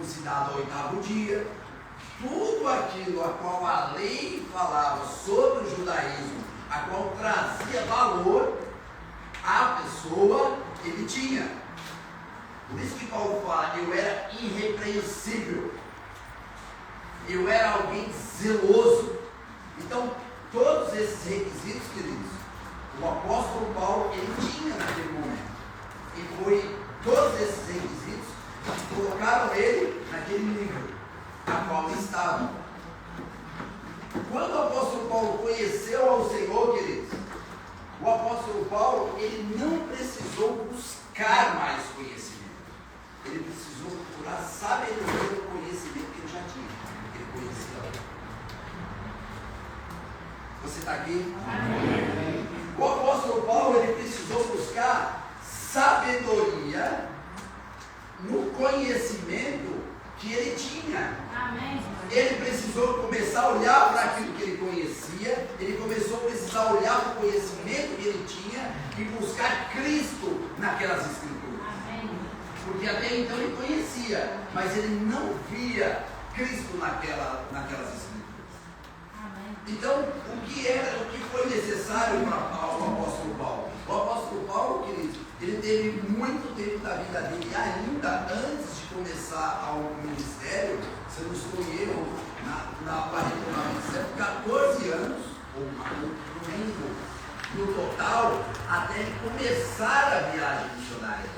circuncidado ao 8º dia. Tudo aquilo a qual a lei falava sobre o judaísmo, a qual trazia valor à pessoa, ele tinha. Por isso que Paulo fala, eu era irrepreensível, eu era alguém zeloso. Então, todos esses requisitos, queridos, o apóstolo Paulo, ele tinha naquele momento. E foi todos esses requisitos que colocaram ele naquele nível a qual ele estava. Quando o apóstolo Paulo conheceu ao Senhor, queridos, o apóstolo Paulo, ele não precisou buscar mais conhecimento. Ele precisou procurar sabedoria do conhecimento que ele já tinha. Ele conhecia. Você está aqui? Amém. O apóstolo Paulo, ele precisou buscar sabedoria no conhecimento que ele tinha. Amém. Ele precisou começar a olhar para aquilo que ele conhecia, ele começou a precisar olhar para o conhecimento que ele tinha e buscar Cristo naquelas escrituras. Amém. Porque até então ele conhecia, mas ele não via Cristo naquelas escrituras. Amém. Então, o que foi necessário para o apóstolo Paulo? O apóstolo Paulo, queridos, ele teve muito tempo da vida dele, ainda antes de começar o ministério, se eu não estou em erro, na Barreto, 14 anos, ou no total, até ele começar a viagem missionária.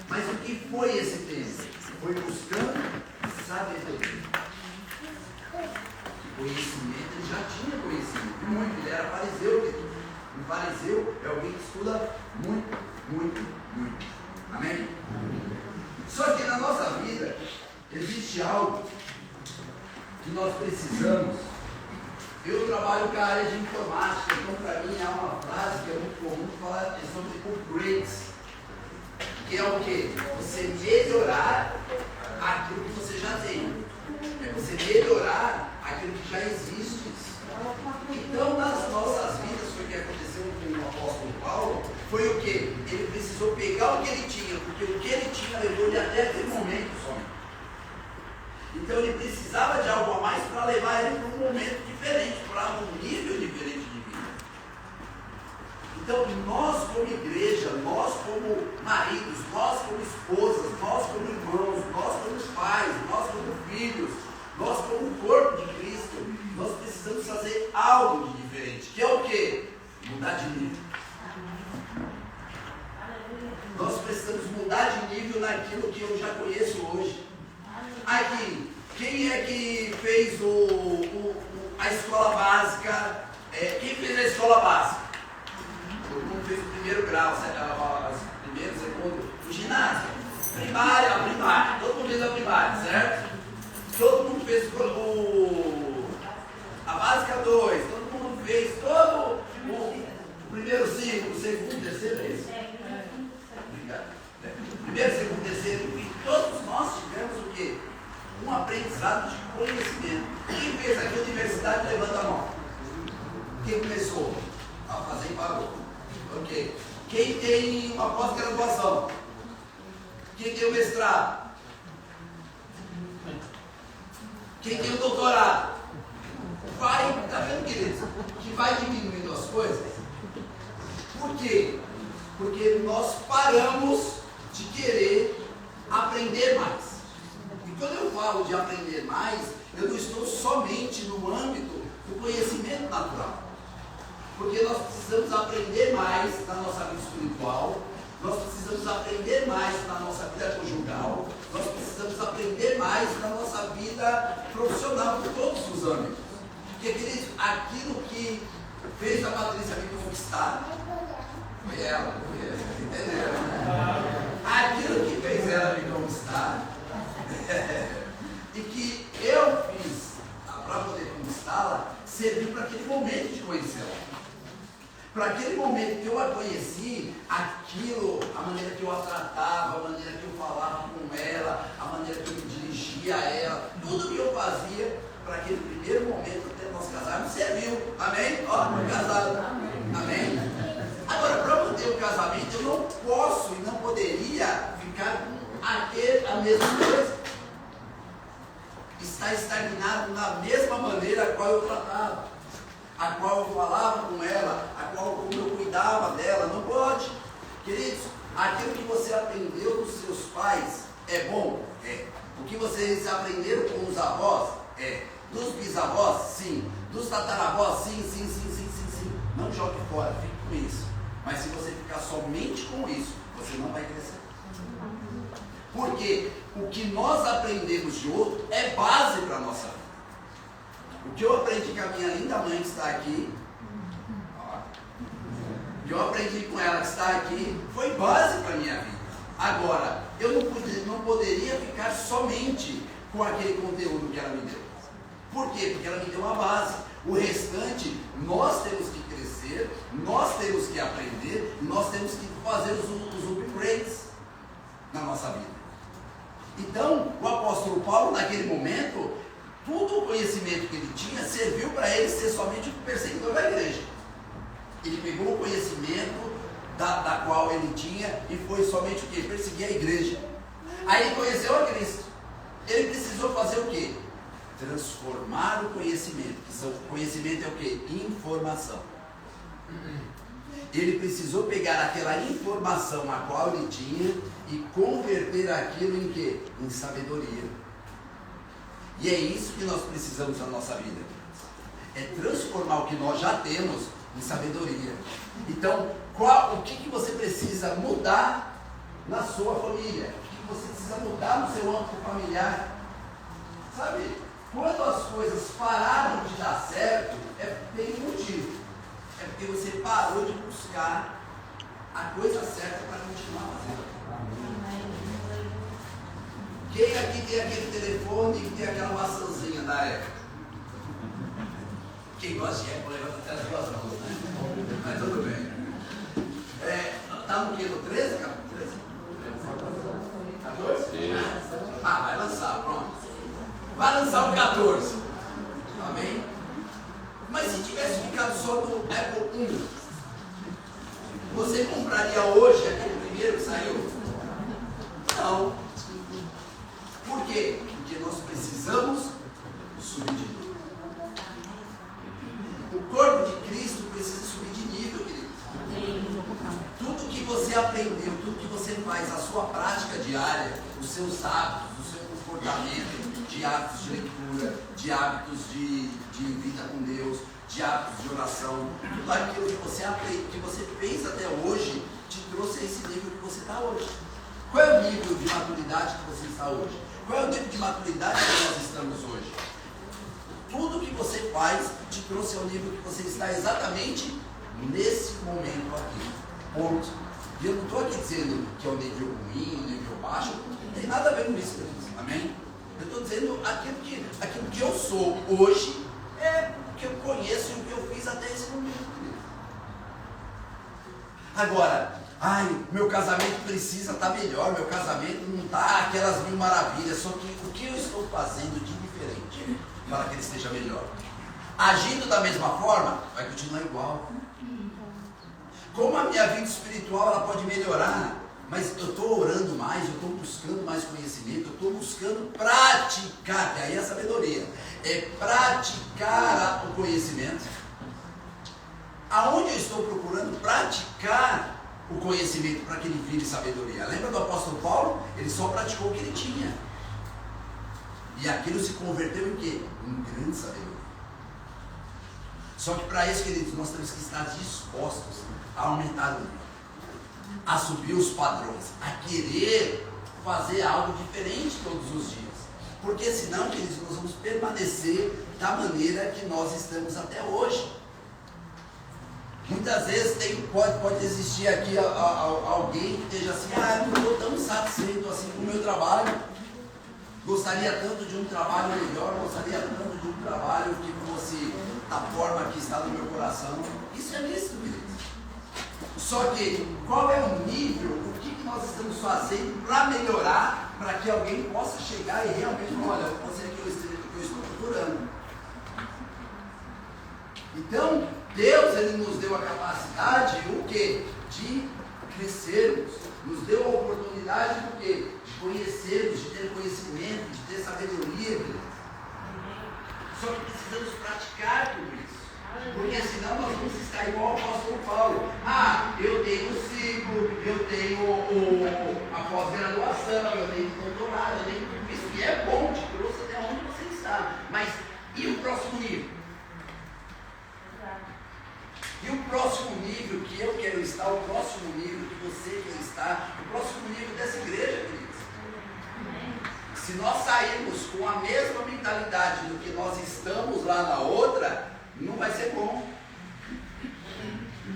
Mas o que foi esse tempo? Foi buscando sabedoria. Conhecimento, ele já tinha conhecimento, muito, ele era fariseu. Um fariseu é alguém que estuda muito, muito, muito. Amém? Só que na nossa vida existe algo que nós precisamos. Eu trabalho com a área de informática, então para mim há uma frase que é muito comum falar sobre upgrades, que é o quê? Você melhorar aquilo que você já tem. É você melhorar aquilo que já existe. Então, nas nossas vidas, foi o que aconteceu com o apóstolo Paulo, foi o quê? Ele precisou pegar o que ele tinha, porque o que ele tinha levou ele até aquele momento somente. Então, ele precisava de algo a mais para levar ele para um momento diferente, para um nível diferente de vida. Então, nós como igreja, nós como maridos, nós como esposas, nós como irmãos, nós como pais, nós como filhos, nós como corpo de Cristo, nós precisamos fazer algo de diferente, que é o quê? Mudar de nível. Nós precisamos mudar de nível naquilo que eu já conheço hoje. Aqui, quem é que fez a escola básica? Quem fez a escola básica? Todo mundo fez o primeiro grau, primeiro, segundo, o ginásio. Primária, todo mundo fez a primária, certo? Todo mundo fez a básica 2, todo mundo fez todo o primeiro ciclo, o segundo, terceiro, é isso? Obrigado. Primeiro, segundo, terceiro, e todos nós tivemos o quê? Um aprendizado de conhecimento. Quem fez aqui a universidade, levanta a mão. Quem começou a fazer e parou? Ok. Quem tem uma pós-graduação? Quem tem o mestrado? Quem tem o doutorado? Tá vendo, queridos? Que vai diminuindo as coisas. Por quê? Porque nós paramos de querer aprender mais. E quando eu falo de aprender mais, eu não estou somente no âmbito do conhecimento natural. Porque nós precisamos aprender mais na nossa vida espiritual, nós precisamos aprender mais na nossa vida conjugal, nós precisamos aprender mais na nossa vida profissional, em todos os âmbitos. Porque, queridos, aquilo que fez a Patrícia me conquistar, foi ela, entenderam? Aquilo que fez ela me conquistar, e que eu fiz para poder conquistá-la, serviu para aquele momento de conhecê-la. Para aquele momento que eu a conheci, aquilo, a maneira que eu a tratava, a maneira que eu falava com ela, a maneira que eu me dirigia a ela, tudo que eu fazia para aquele primeiro momento até nós casarmos serviu. Amém? Ó, casado. Amém? Agora, para manter o casamento, eu não posso e não poderia ficar com a mesma coisa. está estagnado na mesma maneira a qual eu tratava, a qual eu falava com ela, a qual como eu cuidava dela. Não pode. Queridos, aquilo que você aprendeu dos seus pais é bom? É. O que vocês aprenderam com os avós? É. Dos bisavós? Sim. Dos tataravós? Sim. Não jogue fora, fique com isso. Mas se você ficar somente com isso, você não vai crescer. Porque o que nós aprendemos de outro é base para a nossa vida. O que eu aprendi com a minha linda mãe que está aqui, o que eu aprendi com ela que está aqui, foi base para a minha vida. Agora, eu não poderia ficar somente com aquele conteúdo que ela me deu. Por quê? Porque ela me deu uma base. O restante, nós temos que crescer, nós temos que aprender, nós temos que fazer os upgrades na nossa vida. Então, o apóstolo Paulo, naquele momento, todo o conhecimento que ele tinha serviu para ele ser somente o perseguidor da igreja. Ele pegou o conhecimento da qual ele tinha e foi somente o quê? Perseguir a igreja. Aí ele conheceu a Cristo. Ele precisou fazer o quê? Transformar o conhecimento. Conhecimento é o quê? Informação. Ele precisou pegar aquela informação a qual ele tinha e converter aquilo em quê? Em sabedoria. E é isso que nós precisamos na nossa vida. É transformar o que nós já temos em sabedoria. Então, o que você precisa mudar na sua família? O que você precisa mudar no seu âmbito familiar? Sabe, quando as coisas pararam de dar certo, tem um motivo. É porque você parou de buscar a coisa certa para continuar fazendo. Quem aqui tem aquele telefone que tem aquela maçãzinha da época? Quem gosta de Apple, levanta até as duas mãos, né? Mas tudo bem. Está no que? No 13? 13? 14? Ah, vai lançar, pronto. Vai lançar o 14. Amém? Mas se tivesse ficado só no Apple 1, você compraria hoje aquele primeiro que saiu? Não. Por quê? Porque nós precisamos subir de nível. O corpo de Cristo precisa subir de nível, querido. Tudo que você aprendeu, tudo que você faz, a sua prática diária, os seus hábitos, o seu comportamento, de hábitos de leitura, de hábitos de vida com Deus, de hábitos de oração, tudo aquilo que você aprende, que você fez até hoje, te trouxe a esse nível que você está hoje. Qual é o nível de maturidade que você está hoje? Qual é o nível de maturidade que nós estamos hoje? Tudo que você faz te trouxe ao nível que você está exatamente nesse momento aqui. Ponto. E eu não estou aqui dizendo que é um nível ruim, um nível baixo, não tem nada a ver com isso, queridos. Amém? Eu estou dizendo aquilo que eu sou hoje é o que eu conheço e o que eu fiz até esse momento. Agora, meu casamento precisa estar melhor, meu casamento não está aquelas mil maravilhas, só que o que eu estou fazendo de diferente para que ele esteja melhor? Agindo da mesma forma, vai continuar igual. Como a minha vida espiritual ela pode melhorar, mas eu estou orando mais, eu estou buscando mais conhecimento, eu estou buscando praticar, que aí é a sabedoria, é praticar o conhecimento. Aonde eu estou procurando praticar o conhecimento para que ele vire sabedoria? Lembra do apóstolo Paulo? Ele só praticou o que ele tinha. E aquilo se converteu em quê? Em grande sabedoria. Só que para isso, queridos, nós temos que estar dispostos a aumentar o nível, a subir os padrões, a querer fazer algo diferente todos os dias. Porque senão, queridos, nós vamos permanecer da maneira que nós estamos até hoje. Muitas vezes pode existir aqui alguém que esteja assim, eu não estou tão satisfeito assim com o meu trabalho. Gostaria tanto de um trabalho melhor, gostaria tanto de um trabalho que fosse da forma que está no meu coração. Isso é lícito, queridos. Só que, qual é o nível, o que nós estamos fazendo para melhorar, para que alguém possa chegar e realmente falar, olha, você é que eu estou procurando. Então, Deus, Ele nos deu a capacidade, o quê? De crescermos. Nos deu a oportunidade, o quê? De conhecermos, de ter conhecimento, de ter sabedoria. graduação, eu tenho doutorado, eu tenho tudo isso, e é bom, te trouxe até onde você está. Mas e o próximo nível? E o próximo nível que eu quero estar, o próximo nível que você quer estar, o próximo nível dessa igreja, queridos? Se nós sairmos com a mesma mentalidade do que nós estamos lá na outra, não vai ser bom.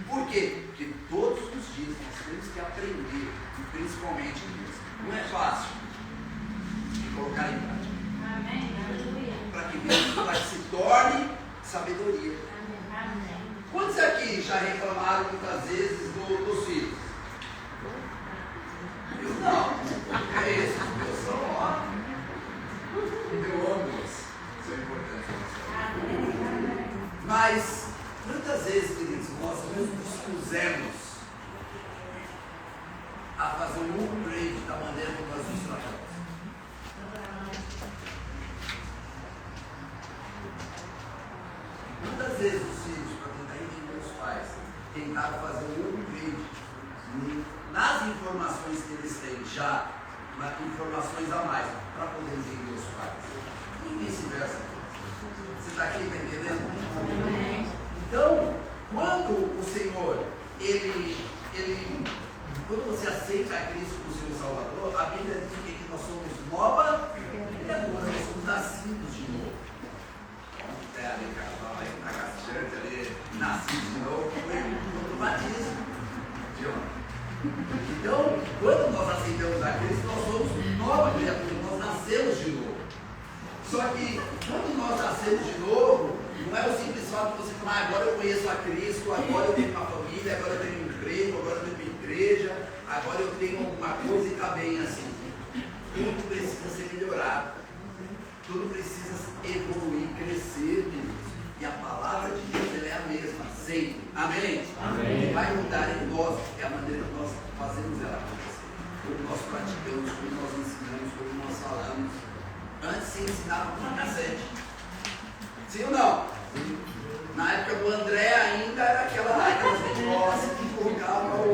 Por quê? Porque todos os dias nós temos que aprender, e principalmente nisso. Não é fácil de colocar em prática. Amém. Para que se torne sabedoria. Amém. Quantos aqui já reclamaram muitas vezes dos filhos? Eu não. É isso. Eu sou ó. Eu amo isso. Isso é importante. Mas, quantas vezes, queridos, nós nos dispusemos a fazer um upgrade da maneira como nós nos tratamos? Quantas vezes os filhos, para tentar entender os pais, tentaram fazer um upgrade nas informações que eles têm já, informações a mais, para poder entender os pais? E vice-versa. Você está aqui, está entendendo? Então, quando o Senhor, quando você aceita a Cristo como seu Salvador, a Bíblia diz que nós somos nova criatura, nós somos nascidos de novo. Ali, na Castante, ali, nascidos de novo, foi no batismo. Então, quando nós aceitamos a Cristo, nós somos nova criatura, nós nascemos de novo. Só que, quando nós nascemos de novo, não é o simples fato de você falar, agora eu conheço a Cristo, agora eu tenho uma família, agora eu tenho um emprego, agora eu tenho uma igreja, agora eu tenho alguma coisa e está bem assim. Tudo precisa ser melhorado. Tudo precisa evoluir, crescer, Deus. E a palavra de Deus ela é a mesma, sempre. Amém? Amém. O que vai mudar em nós é a maneira que nós fazemos ela acontecer. Como nós praticamos, como nós ensinamos, como nós falamos. Antes se ensinava com cassete. Sim ou não? Na época do André ainda era aquelas vitrolas que colocava o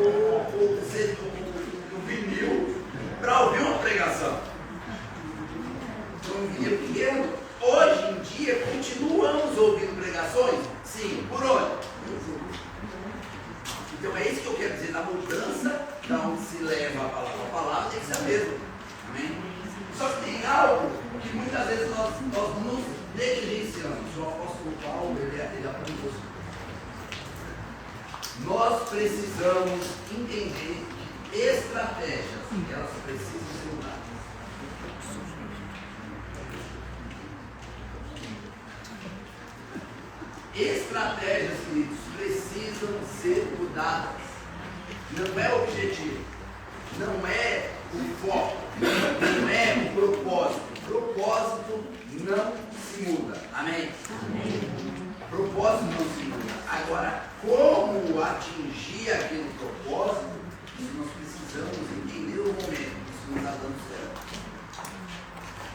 vinil para ouvir uma pregação. Um vinil pequeno. Hoje em dia continuamos ouvindo pregações? Sim. Por onde? Então é isso que eu quero dizer, na mudança da onde se leva a palavra tem que ser a mesma. Amém? Só que tem algo que muitas vezes nós nos negligenciamos. O apóstolo Paulo, ele apontou isso. Nós precisamos entender que estratégias, elas precisam ser mudadas. Estratégias, queridos, precisam ser mudadas. Não é o objetivo, não é o foco, não é o propósito. Propósito não se muda. Amém? Amém. Propósito não se muda. Agora, como atingir aquele propósito, isso nós precisamos entender o momento que isso não está dando certo.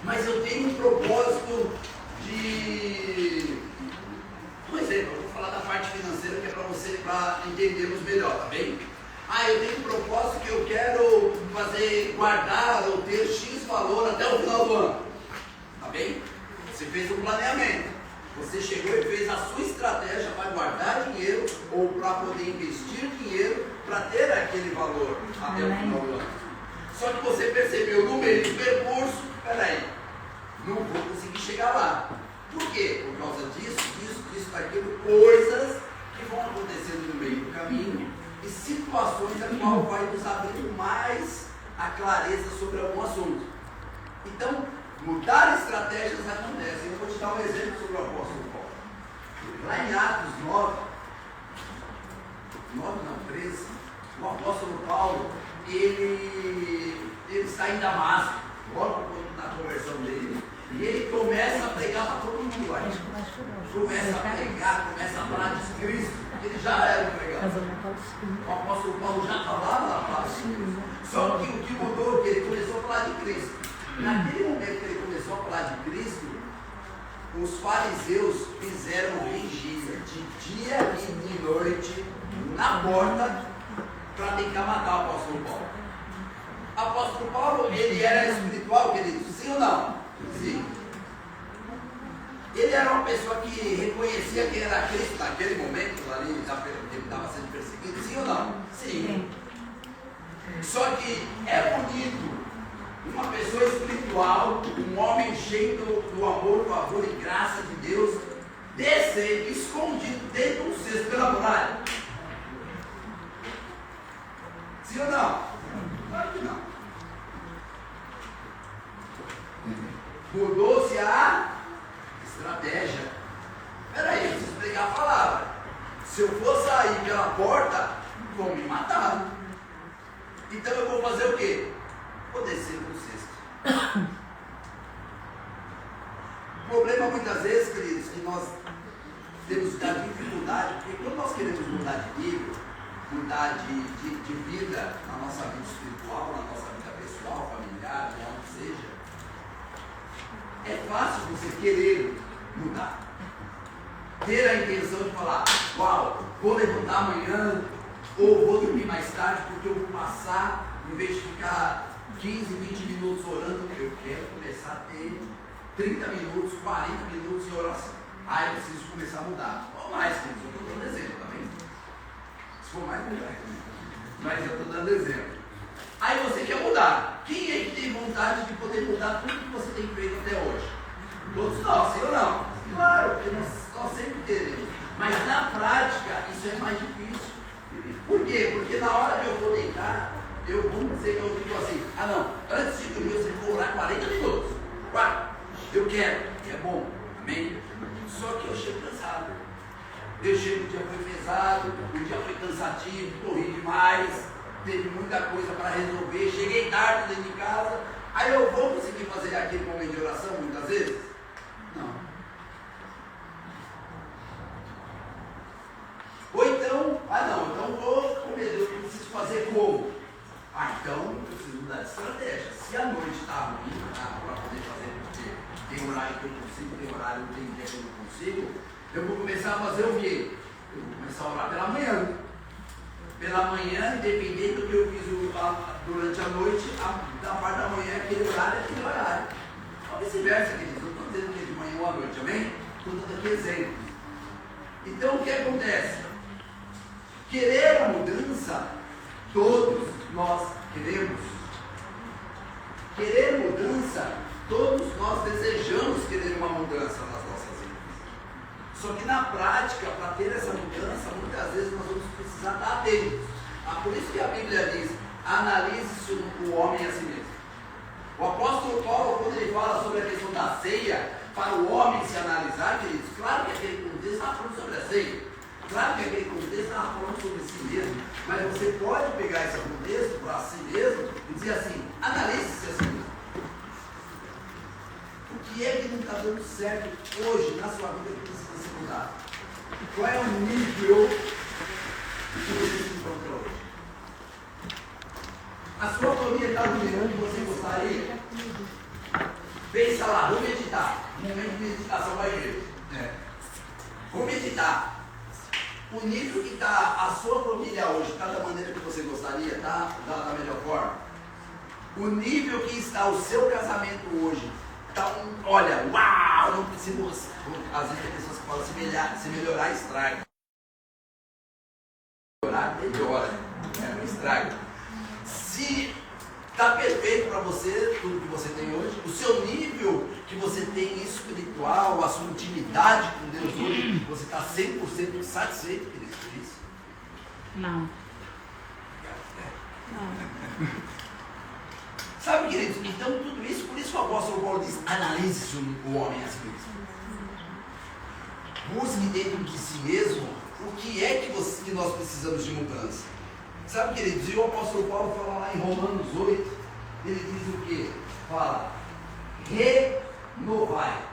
Mas eu tenho um propósito de... Por exemplo, eu vou falar da parte financeira que é para entendermos melhor, tá bem? Eu tenho um propósito que eu quero fazer, guardar ou ter X valor até o final do ano, tá bem? Você fez um planeamento, você chegou e fez a sua estratégia para guardar dinheiro ou para poder investir dinheiro para ter aquele valor até o final do ano. Só que você percebeu no meio do percurso, peraí, não vou conseguir chegar lá. Por quê? Por causa disso, daquilo, coisas que vão acontecendo no meio do caminho e situações a qual vai nos abrindo mais a clareza sobre algum assunto. Então, mudar estratégias acontece. Eu vou te dar um exemplo sobre o apóstolo Paulo. Lá em Atos 13, o apóstolo Paulo, ele está em Damasco, logo na conversão dele. E ele começa a pregar para todo mundo lá. Começa a pregar, começa a falar de Cristo. Ele já era um pregador. O apóstolo Paulo já falava da palavra de Cristo. Só que o que mudou é que ele começou a falar de Cristo. Naquele momento que ele começou a falar de Cristo, os fariseus fizeram vigília de dia e de noite na porta para tentar matar o apóstolo Paulo. Apóstolo Paulo, ele era espiritual, queridos? Sim ou não? Sim. Ele era uma pessoa que reconhecia que era Cristo naquele momento, ali, ele estava sendo perseguido, sim ou não? Sim. Só que é bonito uma pessoa espiritual, um homem cheio do amor, do favor e graça de Deus, descer escondido dentro de um cesto pela muralha. Sim ou não? Claro que não. Mudou-se a estratégia. Peraí, eu preciso pregar a palavra. Se eu for sair pela porta, vão me matar. Então eu vou fazer o quê? Vou descer para o cesto. O problema muitas vezes, queridos, que nós temos da dificuldade, porque quando nós queremos mudar de nível, mudar de vida na nossa vida espiritual, na nossa vida pessoal, familiar, onde seja, é fácil você querer mudar. Ter a intenção de falar, uau, vou levantar amanhã, ou vou dormir mais tarde, porque eu vou passar, em vez de ficar 15, 20 minutos orando, eu quero começar a ter 30 minutos, 40 minutos de oração. Aí eu preciso começar a mudar. Ou mais, queridos, eu estou dando exemplo, tá vendo? Se for mais, melhor. Mas eu estou dando exemplo. Aí você quer mudar. Quem é que tem vontade de poder mudar tudo que você tem feito até hoje? Todos nós, sim ou não? Claro, porque nós sempre queremos. Mas na prática, isso é mais difícil. Por quê? Porque na hora que eu vou deitar, eu vou dizer que eu digo assim, antes de dormir você vou orar 40 minutos. Eu quero, e é bom, amém? Só que eu chego cansado. Eu chego, o dia foi pesado, o dia foi cansativo, corri demais, teve muita coisa para resolver, cheguei tarde dentro de casa, aí eu vou conseguir fazer aquele momento de oração muitas vezes? Não. Ou então, então vou comer, eu preciso fazer como? Então eu preciso mudar de estratégia. Se a noite está ruim, para poder fazer, porque tem horário que eu consigo, tem horário que tem dia que eu não consigo, eu vou começar a fazer o quê? Eu vou começar a orar pela manhã. Pela manhã, independente do que eu fiz durante a noite, da parte da manhã, aquele horário é aquele horário. Ou vice-versa, queridos. Eu estou dizendo que é de manhã ou à noite, amém? Estou dando aqui exemplo. Então o que acontece? Querer a mudança, todos nós queremos. Querer mudança, todos nós desejamos querer uma mudança nas nossas vidas. Só que na prática, para ter essa mudança, muitas vezes nós vamos precisar estar atentos. Por isso que a Bíblia diz, analise o homem a si mesmo. O apóstolo Paulo, quando ele fala sobre a questão da ceia, para o homem se analisar, queridos, claro que aquele contexto está falando sobre a ceia. Claro que aquele contexto estava falando sobre si mesmo, mas você pode pegar esse contexto para si mesmo e dizer assim, analise-se a si mesmo. O que é que não está dando certo hoje na sua vida que precisa ser mudado? Qual é o nível que você se encontra hoje? A sua família está no nível que você gostaria? Pensa lá, vou meditar. Momento de meditação vai ver. Vou meditar. O nível que está a sua família hoje, está da maneira que você gostaria? Está da melhor forma? O nível que está o seu casamento hoje, está olha, uau, não precisa, às vezes tem pessoas que falam, se melhorar, estraga. Melhora, não estraga. Se está perfeito para você, tudo que você tem hoje, o seu nível que você tem espiritual, a sua intimidade com Deus hoje, você está 100% satisfeito, querido, por isso? Não. Sabe, queridos, então tudo isso, por isso que o apóstolo Paulo diz, analise o homem a si mesmo. Busque dentro de si mesmo o que é que nós precisamos de mudança. Sabe, queridos, e o apóstolo Paulo fala lá em Romanos 8, ele diz o quê? Fala, renovai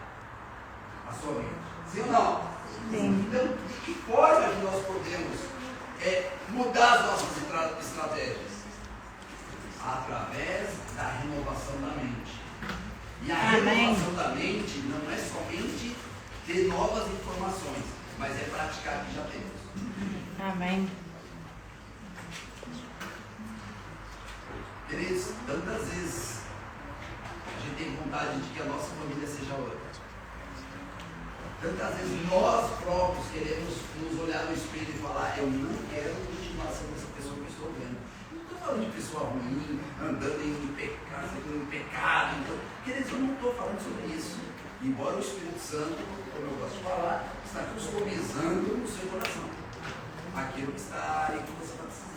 a sua mente. Sim ou não? Sim. Então, de que forma que nós podemos mudar as nossas estratégias? Através da renovação da mente. E a renovação da mente não é somente ter novas informações, mas é praticar o que já temos. Amém. Queridos, tantas vezes a gente tem vontade de que a nossa família seja outra. Tantas vezes nós próprios queremos nos olhar no espelho e falar: eu não quero continuar sendo essa pessoa que eu estou vendo. Não estou falando de pessoa ruim, andando em pecado. Então, queridos, eu não estou falando sobre isso. Embora o Espírito Santo, como eu gosto de falar, está customizando no seu coração aquilo que está aí que você está precisando.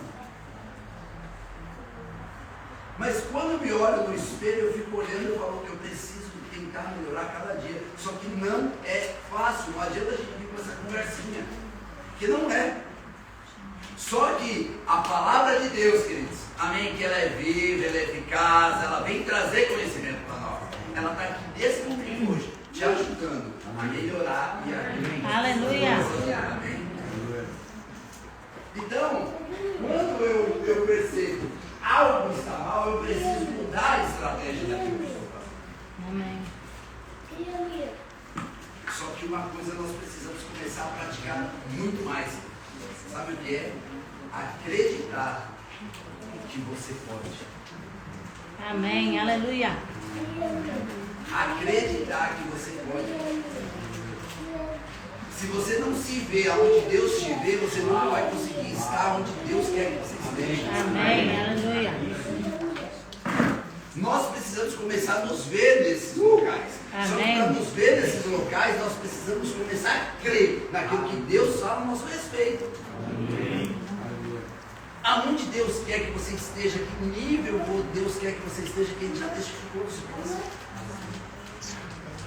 Mas quando eu me olho no espelho, eu fico olhando e falo que eu preciso tentar melhorar cada dia. Só que não é fácil, não adianta a gente vir com essa conversinha, que não é. Só que a palavra de Deus, queridos, amém, que ela é viva, ela é eficaz, ela vem trazer conhecimento para nós. Ela está aqui desse momento hoje, te ajudando a melhorar e a melhorar. Aleluia. Amém. Então, quando eu percebo algo está mal, eu preciso mudar a estratégia daquilo que eu estou fazendo. Amém. Só que uma coisa nós precisamos começar a praticar muito mais. Sabe o que é? Acreditar que você pode. Amém. Aleluia. Acreditar que você pode. Se você não se vê aonde Deus te vê, você nunca vai conseguir estar onde Deus quer que você esteja. Amém. Aleluia. Nós precisamos começar a nos ver nesses locais. Amém. Só que para nos ver nesses locais, nós precisamos começar a crer naquilo que Deus fala a nosso respeito. Amém. Aonde Deus quer que você esteja, que nível Deus quer que você esteja, que Ele já testificou no seu coração.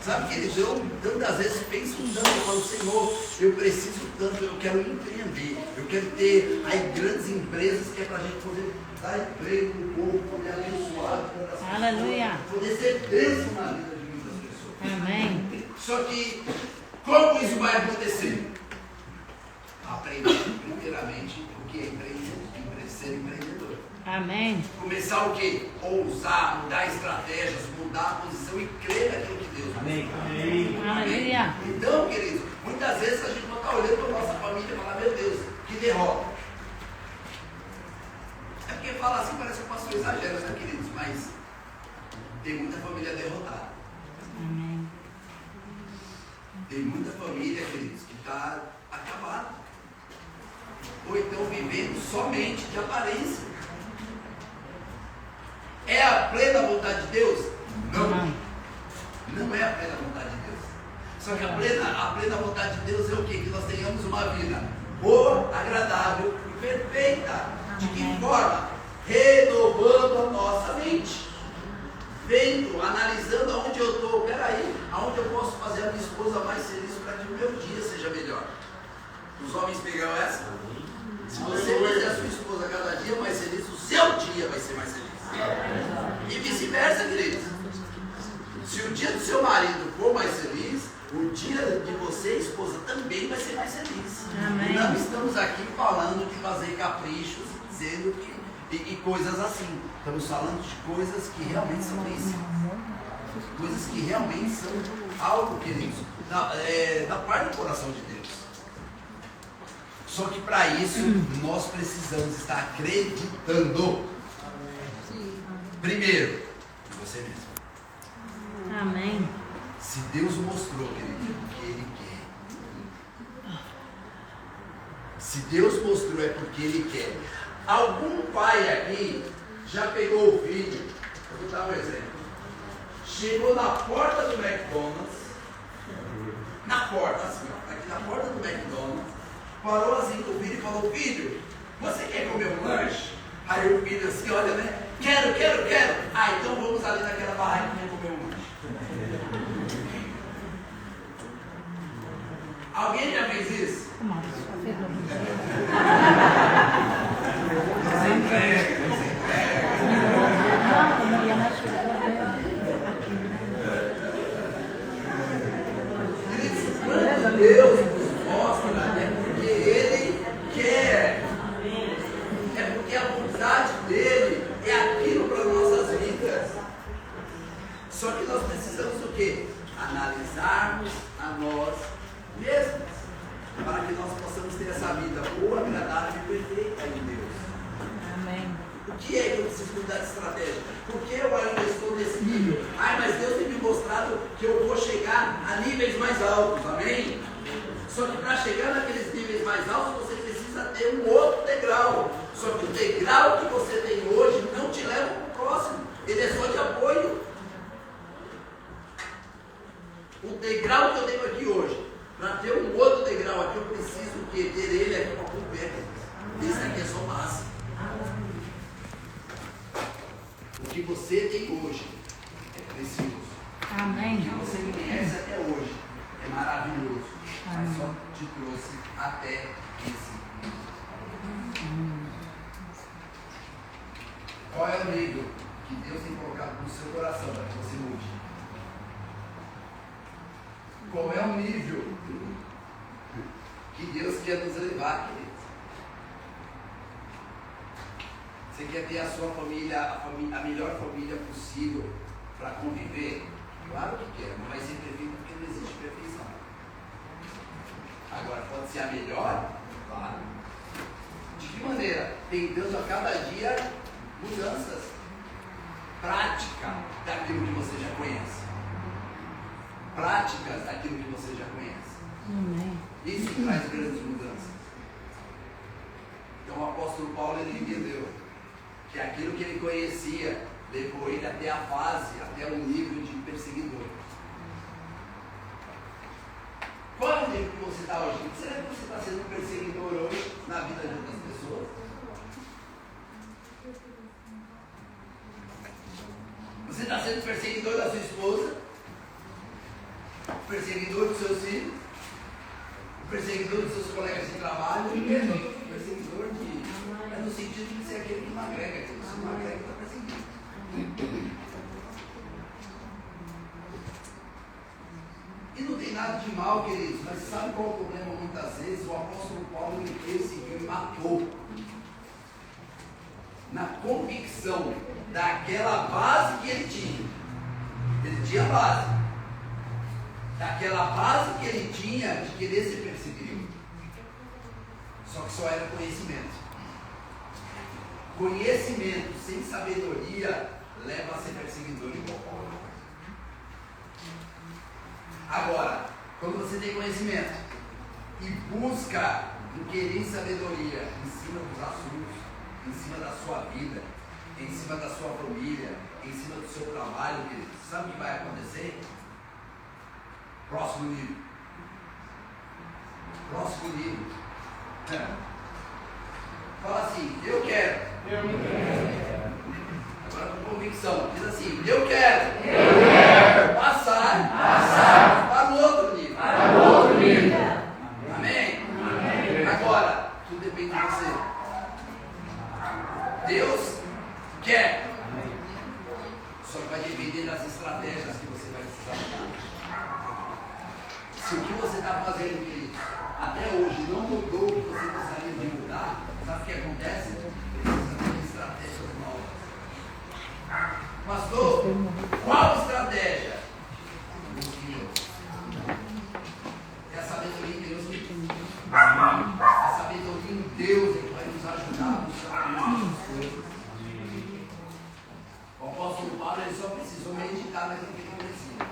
Sabe, queridos, eu tantas vezes penso tanto, eu falo: Senhor, eu preciso tanto, eu quero empreender, eu quero ter aí grandes empresas que é para a gente poder dar emprego no povo, poder abençoar, aleluia, poder ser bênção na vida de muitas pessoas. Amém. Só que, como isso vai acontecer? Aprender primeiramente o que é ser empreendedor. Amém. Começar o quê? Ousar, mudar estratégias, mudar a posição e crer naquilo que Deus vai fazer. Amém. Aleluia. Então, queridos, muitas vezes a gente não está olhando para a nossa família e falar: meu Deus, que derrota. É porque fala assim, parece que o pastor exagera, né, queridos? Mas tem muita família derrotada. Amém. Tem muita família, queridos, que está acabada. Ou então vivendo somente de aparência. É a plena vontade de Deus? Não. Não é a plena vontade de Deus. Só que a plena vontade de Deus é o quê? Que nós tenhamos uma vida boa, agradável e perfeita. De que forma? Renovando a nossa mente. Vendo, analisando aonde eu estou. Peraí, aonde eu posso fazer a minha esposa mais feliz para que o meu dia seja melhor. Os homens pegaram essa? Se você fazer a sua esposa cada dia mais feliz, o seu dia vai ser mais feliz. E vice-versa, queridos. Se o dia do seu marido for mais feliz, o dia de você, esposa, também vai ser mais feliz. Amém. E não estamos aqui falando de fazer caprichos, dizendo que e coisas assim. Estamos falando de coisas que realmente são lícitas. Coisas que realmente são algo, queridos, da parte do coração de Deus. Só que para isso nós precisamos estar acreditando. Primeiro, em você mesmo. Amém. Se Deus mostrou, querido, o que Ele quer. Se Deus mostrou, é porque Ele quer. Algum pai aqui já pegou o filho, eu vou dar um exemplo. Chegou na porta do McDonald's, na porta, assim, ó, aqui na porta do McDonald's, parou assim com o filho e falou: filho, você quer comer um lanche? Aí o filho assim, olha, né? Quero. Ah, então vamos ali naquela barraquinha comer um lanche. Alguém já fez isso? Quando Deus nos mostra, é porque Ele quer. É porque a vontade dEle é aquilo para nossas vidas. Só que nós precisamos do quê? Analisarmos a nós mesmos, para que nós possamos ter essa vida boa, agradável e perfeita em Deus. Amém. Por que é que eu preciso mudar de estratégia? Por que eu ainda estou nesse nível? Ai, mas Deus tem me mostrado que eu vou chegar a níveis mais altos, amém? Só que para chegar naqueles níveis mais altos, você precisa ter um outro degrau. Só que o degrau que você tem hoje não te leva para o próximo. Ele é só de apoio. O degrau que eu tenho aqui hoje, para ter um outro degrau aqui, eu preciso ter ele aqui para coberta. Esse aqui é só base. O que você tem hoje é precioso. Amém. O que você conhece até hoje é maravilhoso. Mas só te trouxe até esse nível. Qual é o nível que Deus tem colocado no seu coração para que você mude? Qual é o nível que Deus quer nos levar, queridos? Você quer ter a sua família, a melhor família possível para conviver? Claro que quer, não vai ser perfeito porque não existe perfeição. Agora, pode ser a melhor? Claro. De que maneira? Tentando a cada dia mudanças. Prática daquilo que você já conhece. Práticas daquilo que você já conhece. Amém. Isso traz grandes mudanças. Então o apóstolo Paulo ele entendeu que aquilo que ele conhecia levou ele até a fase, até o nível de perseguidor. Qual é o nível que você está hoje? Será que você está sendo um perseguidor hoje na vida de outras pessoas? Você está sendo perseguidor da sua esposa? Perseguidor dos seus filhos? Perseguidor dos seus colegas de trabalho? Perseguidor de... É no sentido de ser aquele que não agrega, que você não agrega, está perseguindo. E não tem nada de mal, queridos, mas sabe qual é o problema muitas vezes? O apóstolo Paulo ele perseguiu e matou. Na convicção daquela base que ele tinha. Ele tinha base. Daquela base que ele tinha de querer ser perseguido. Só que só era conhecimento. Conhecimento sem sabedoria leva a ser perseguidor igual. Agora, quando você tem conhecimento e busca inquirir sabedoria em cima dos assuntos, em cima da sua vida, em cima da sua família, em cima do seu trabalho, querido, sabe o que vai acontecer? Próximo nível. Próximo nível. Fala assim, eu quero. Eu quero. Agora com convicção, diz assim, eu quero. Eu quero. Passar para o outro nível. Para o outro nível. Amém? Amém? Agora, tudo depende de você. Deus quer. Só que vai depender das estratégias que você vai precisar mudar. Se o que você está fazendo, querido, até hoje não mudou o que você gostaria de mudar, sabe o que acontece? Precisa ter estratégias novas. Pastor, qual estratégia? É a sabedoria em Deus. A sabedoria em Deus é que vai nos ajudar nos caminhos. O apóstolo Paulo ele só precisou meditar naquilo que ele conhecia.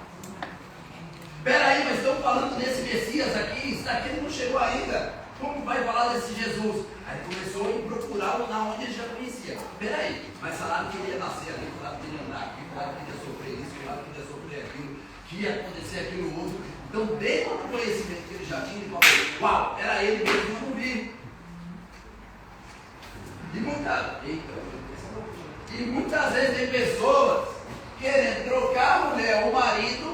Peraí, mas estamos falando desse Messias aqui, isso daqui ele não chegou ainda. Como vai falar desse Jesus? Aí começou a procurá-lo na onde ele já conhecia. Peraí, mas falaram que ele ia nascer ali, falaram que ele ia andar aqui, falaram que ele ia sofrer isso, falaram que ele ia sofrer aquilo, que ia acontecer aquilo outro. Então, dentro do conhecimento que ele já tinha, ele falou, uau, era ele mesmo, eu não vi. E muitas vezes tem pessoas querendo trocar a mulher ou o marido,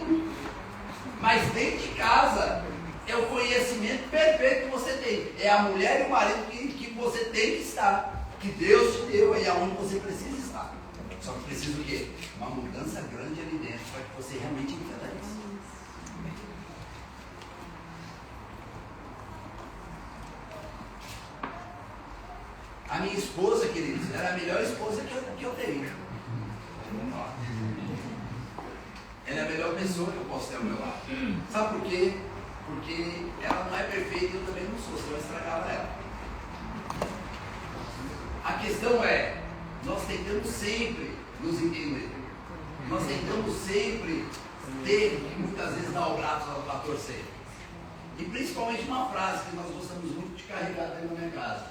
mas dentro de casa é o conhecimento perfeito que você tem. É a mulher e o marido que você tem que estar. Que Deus te deu aí aonde você precisa estar. Só que precisa o quê? Uma mudança grande ali dentro para que você realmente entenda isso. A minha esposa, queridos, era a melhor esposa que eu tenho. Ela é a melhor pessoa que eu posso ter ao meu lado. Sabe por quê? Porque ela não é perfeita e eu também não sou, senão eu estragava ela. A questão é, nós tentamos sempre nos entender. Nós tentamos sempre ter que muitas vezes dar o braço a torcer. E principalmente uma frase que nós gostamos muito de carregar dentro da minha casa.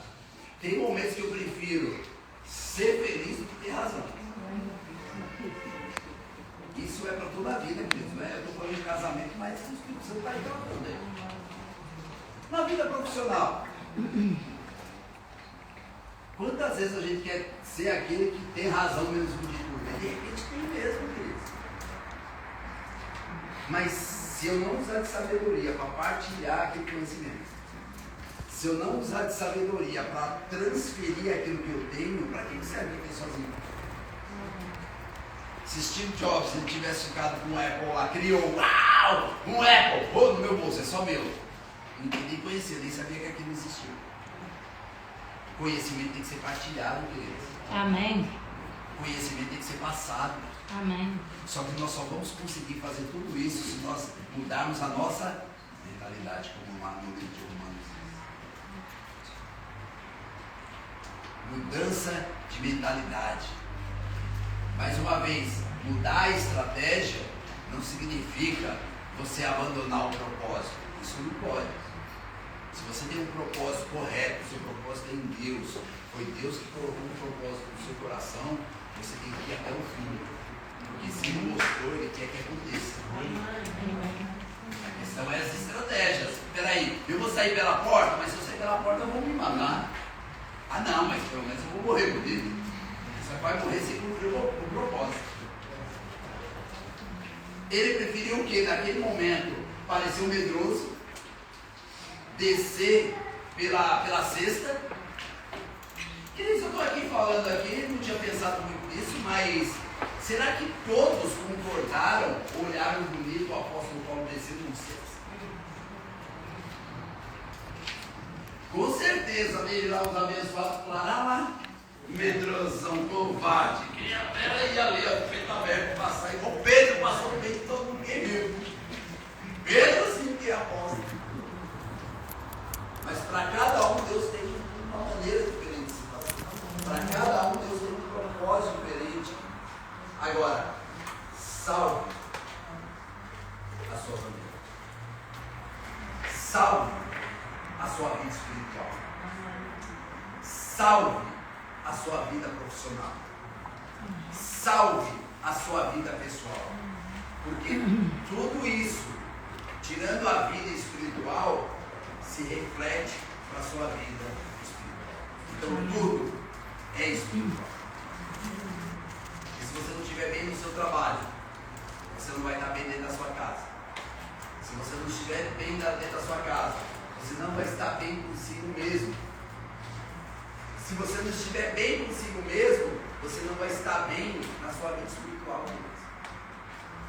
Tem momentos que eu prefiro ser feliz do que ter razão. Isso é para toda a vida, queridos, né? Eu estou falando de casamento, mas o Espírito Santo está aí também. Na vida profissional. Quantas vezes a gente quer ser aquele que tem razão mesmo de tudo? E de repente tem mesmo, queridos. Mas se eu não usar de sabedoria para partilhar aquele conhecimento, se eu não usar de sabedoria para transferir aquilo que eu tenho, para que serve ter sozinho? Se Steve Jobs ele tivesse ficado com um Apple lá, criou, uau, um Apple, no meu bolso, é só meu. Nem conhecia, nem sabia que aquilo existia. Conhecimento tem que ser partilhado, queridos. Amém. Conhecimento tem que ser passado. Amém. Só que nós só vamos conseguir fazer tudo isso se nós mudarmos a nossa mentalidade, como lá no livro de Romanos. Mudança de mentalidade. Mais uma vez, mudar a estratégia não significa você abandonar o propósito. Isso não pode. Se você tem um propósito correto, seu propósito é em Deus, foi Deus que colocou um propósito no seu coração, você tem que ir até o fim. Porque se Ele mostrou, Ele quer que aconteça. A questão é as estratégias. Peraí, eu vou sair pela porta, mas se eu sair pela porta eu vou me matar. Ah não, mas pelo menos eu vou morrer bonito. Você vai morrer sem cumprir o propósito. Ele preferiu o que? Naquele momento, parecer um medroso, descer pela cesta. Queridos, eu estou aqui falando aqui, não tinha pensado muito nisso, mas será que todos concordaram, olharam bonito o apóstolo Paulo descendo no céu? Com certeza, veio lá os abençoados falaram, lá, medrosão, covarde, queria até ir ali, ó, peito aberto, passar, igual Pedro passou no meio de todo mundo, ninguém viu. Pedro sim que é apóstolo. Mas para cada um, Deus tem uma maneira diferente de se fazer. Para cada um, Deus tem um propósito diferente. Agora, salve a sua família. Salve a sua vida espiritual. Salve a sua vida profissional. Salve a sua vida pessoal. Porque tudo isso, tirando a vida espiritual, se reflete para a sua vida espiritual. Então tudo é espiritual. E se você não estiver bem no seu trabalho, você não vai estar bem dentro da sua casa. Se você não estiver bem dentro da sua casa, você não vai estar bem consigo mesmo. Se você não estiver bem consigo mesmo, você não vai estar bem na sua vida espiritual.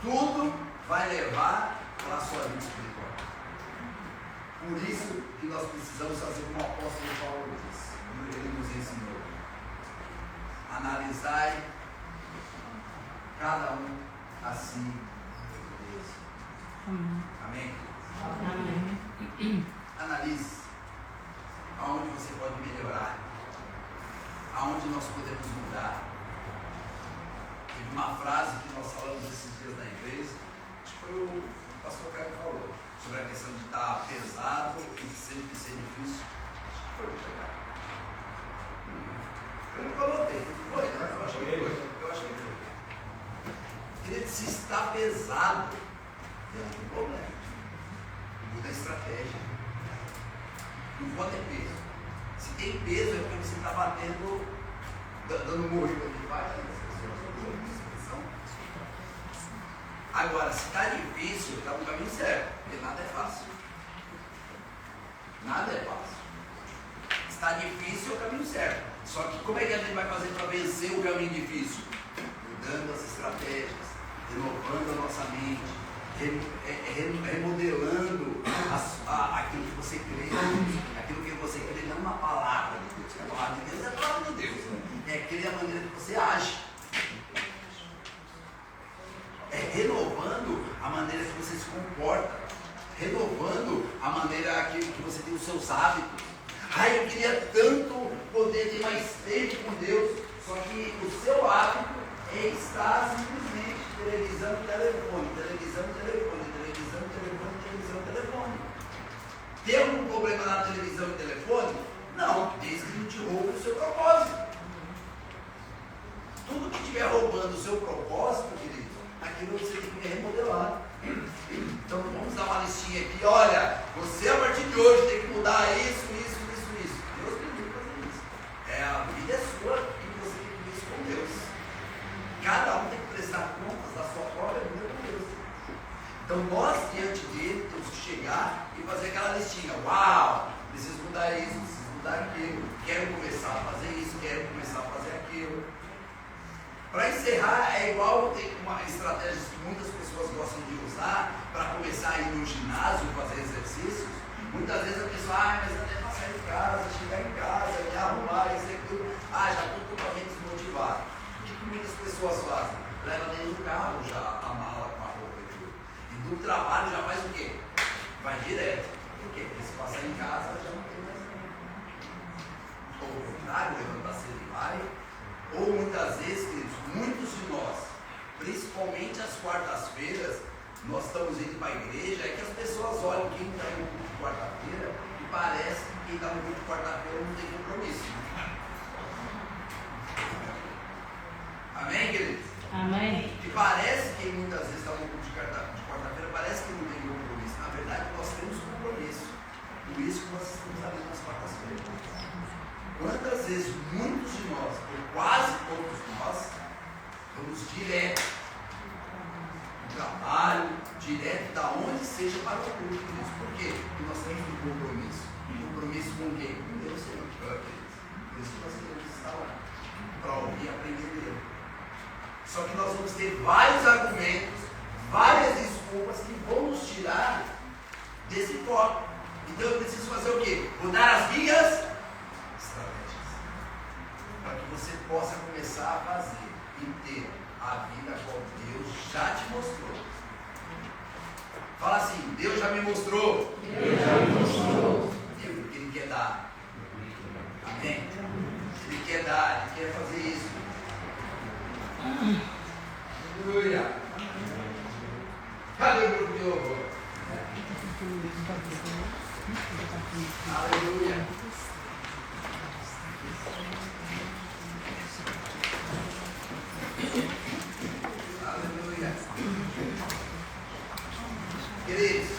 Tudo vai levar para a sua vida espiritual. Por isso que nós precisamos fazer como o apóstolo Paulo diz, como ele nos ensinou. Analisai cada um a si mesmo. Amém? Amém. Analise aonde você pode melhorar, aonde nós podemos mudar. Teve uma frase que nós falamos esses dias na igreja, acho que foi o pastor Caio que falou, sobre a questão de estar pesado e sempre ser difícil. Acho que foi o Caio. Eu não coloquei, foi, né? Eu acho que foi. Querido, se está pesado, tem um problema. Muda a estratégia. Não pode ter peso. Se tem peso é porque você está batendo, dando murro aqui embaixo. Agora, se está difícil, está no caminho certo, porque nada é fácil. Nada é fácil. Se está difícil, é o caminho certo. Só que como é que a gente vai fazer para vencer o caminho difícil? Mudando as estratégias, renovando a nossa mente, remodelando aquilo que você crê, aquilo que você crê não na palavra de Deus. A palavra de Deus é a palavra de Deus. É crer a maneira que você age. É renovando a maneira que você se comporta, renovando a maneira que você tem os seus hábitos. Ai, eu queria tanto poder ter mais tempo com Deus. Só que o seu hábito é estar simplesmente televisão, telefone, televisão, telefone, televisão, telefone, televisão, telefone. Tem algum problema na televisão e telefone? Não, desde que não te roube o seu propósito. Tudo que estiver roubando o seu propósito, querido, aquilo você tem que remodelar. Então vamos dar uma listinha aqui. Olha, você a partir de hoje tem que mudar isso, isso, isso, isso. Deus me livre fazer isso. A vida é sua e você tem que ver isso com Deus. Cada um tem que prestar contas da sua própria vida com Deus. Então nós, diante dele, temos que chegar e fazer aquela listinha. Uau, preciso mudar isso, preciso mudar aquilo. Quero começar a fazer isso, quero começar a fazer aquilo. Para encerrar, é igual tem uma estratégia que muitas pessoas gostam de usar para começar a ir no ginásio fazer exercícios. Muitas vezes a pessoa, mas até para sair de casa, chegar em casa, me arrumar, isso e aquilo. Já estou totalmente desmotivado. O que muitas pessoas fazem? Leva dentro do carro já a mala com a roupa e tudo. E do trabalho já faz o quê? Vai direto. Por quê? Porque se passar em casa já não tem mais nada. Ou o contrário, levantar cedo e vai. Ou muitas vezes, queridos, muitos de nós, principalmente às quartas-feiras, nós estamos indo para a igreja, é que as pessoas olham quem está no culto de quarta-feira e parece que quem está no culto de quarta-feira não tem compromisso. Amém, queridos? Amém. E parece que muitas vezes está no culto de quarta-feira, parece que não tem compromisso. Na verdade, nós temos compromisso. Por isso que nós estamos ali nas quartas-feiras. Quantas vezes muitos de nós, ou quase todos nós, vamos direto do trabalho, direto da onde seja para o culto. Por quê? Porque nós temos um compromisso. Um compromisso com quem? Com Deus, Senhor. Por isso que nós temos que estar lá, para ouvir e aprender dele. Só que nós vamos ter vários argumentos, várias desculpas que vão nos tirar desse foco. Então eu preciso fazer o quê? Mudar as minhas estratégias, para que você possa começar a fazer e ter a vida como Deus já te mostrou. Fala assim: Deus já me mostrou. Deus já me mostrou. Deus, Ele quer dar. Amém? Ele quer dar, Ele quer fazer isso. Aleluia. Cadê o grupo de louvor? Aleluia. Aleluia. Queridos,